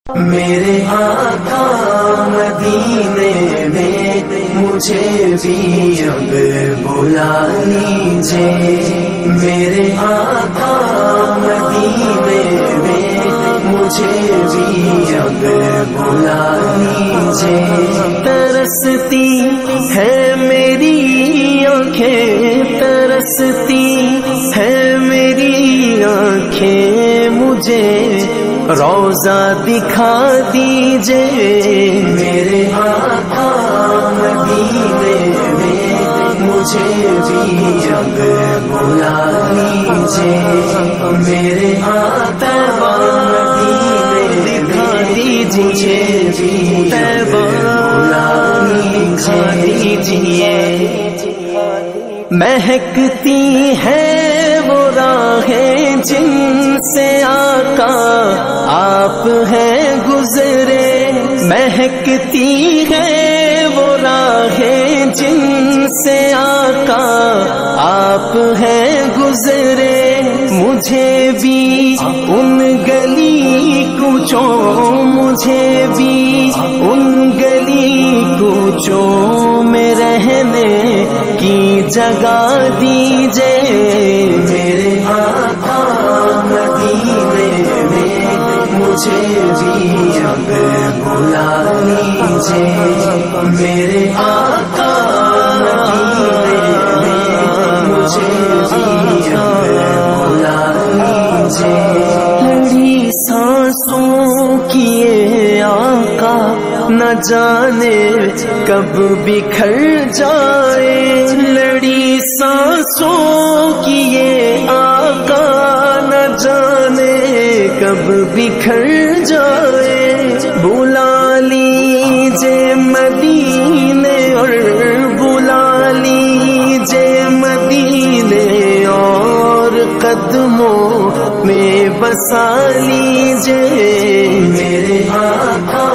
میرے آقا مدینے میں مجھے بھی اب بلا لیجئے، میرے آقا مدینے میں مجھے بھی اب بلا لیجئے۔ ترستی ہے میری آنکھیں، ترستی ہے میری آنکھیں، مجھے روضہ دکھا دیجئے، میرے آقا مدینے میں مجھے بھی اب بلا لیجئے، میرے آقا مدینے دکھا دیجئے، بلا لیجئے۔ مہکتی ہے وہ راہیں جن سے آقا آپ ہیں گزرے، مہکتی ہے وہ راہیں جن سے آقا آپ ہیں گزرے، مجھے بھی ان گلی کوچوں، مجھے بھی ان گلی کوچوں میں رہنے کی جگہ دیجئے، میرے آقا مدینے میں مجھے بھی اب بلا لیجئے، میرے آقا مدینے میں مجھے بھی اب بلا لیجئے۔ لڑی سانسوں کی یہ آقا نہ جانے کب بکھر جائے، لڑی سانسوں کی یہ آقا نہ جانے کب بکھر جائے، بلا لیجئے مدینے اور بلا لیجئے مدینے اور قدموں میں بسا لیجئے، میرے آقا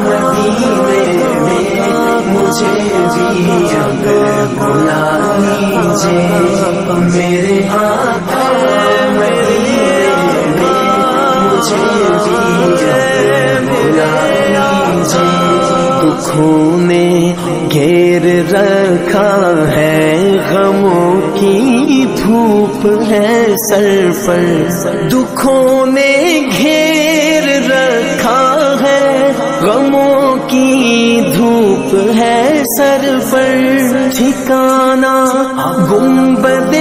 مدینے میں مجھے بھی اب بلا لیجئے، میرے آقا مدینے میں مجھے بھی اب بلا لیجئے۔ دکھوں نے گھیر رکھا ہے، غموں کی دھوپ ہے سر پر، دکھوں نے گھیر رکھا ہے، غموں کی دھوپ ہے سر پر، ٹھکانہ گنبد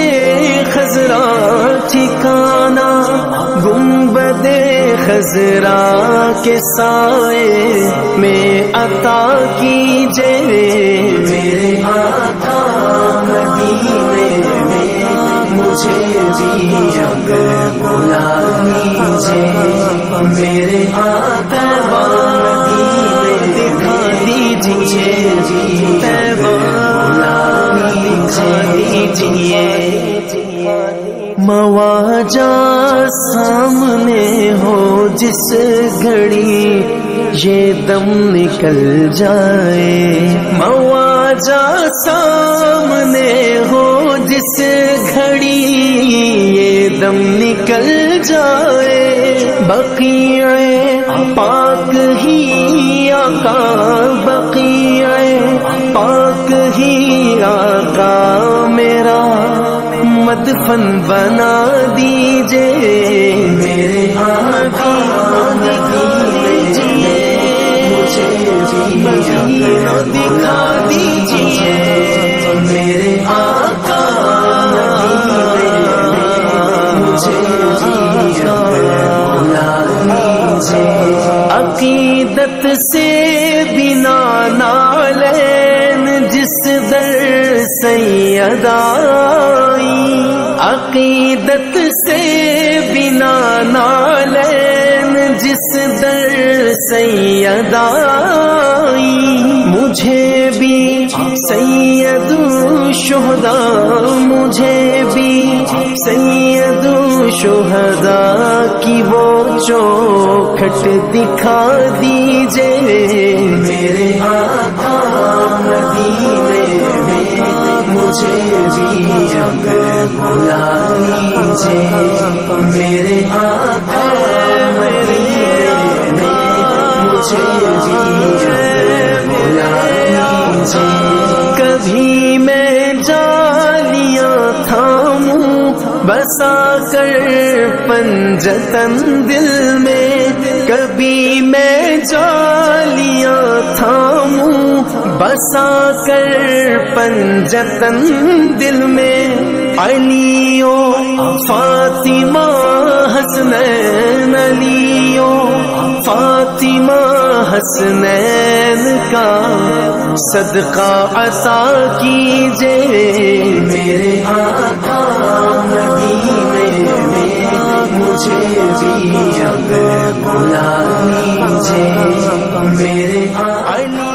خضرا، ٹھکانہ گنبد خضرا کے سائے میں عطا کیجئے، میرے آقا مدینے میں مجھے بھی اب بلا لیجئے، میرے آقا مدینے دکھا دیجئے، بلا لیجئے۔ مواجہ سامنے ہو جس گھڑی یہ دم نکل جائے، مواجہ سامنے ہو جس گھڑی یہ دم نکل جائے، بقیع پاک ہی آقا، بقیع پاک ہی آقا میرا مدفن بنا دیجئے، میرے آقا مدینے مجھے بھی اب دکھا دیجئے، میرے آقا مدینے مجھے بھی اب بلا لیجئے۔ عقیدت سے بنا نالین جس در سید آئی، عقیدت سے بنا نالین جس در سید آئی، مجھے بھی سید الشہداء، مجھے بھی سید الشہداء کی وہ چوکھٹ دکھا دیجئے، میرے آقا مدینے میں مجھے بھی اب بلا لیجئے، میرے آقا مدینے میں مجھے کبھی میں جالیاں تھاموں بسا کر پنجتن دل میں، کبھی میں جالیاں تھاموں بسا کر پنجتن دل میں، علیو فاطمہ حسنین، علیو فاطمہ حسنین کا صدقہ عطا کیجے، میرے آقا مدینے میں مجھے بھی اب بلا لیجے، میرے علی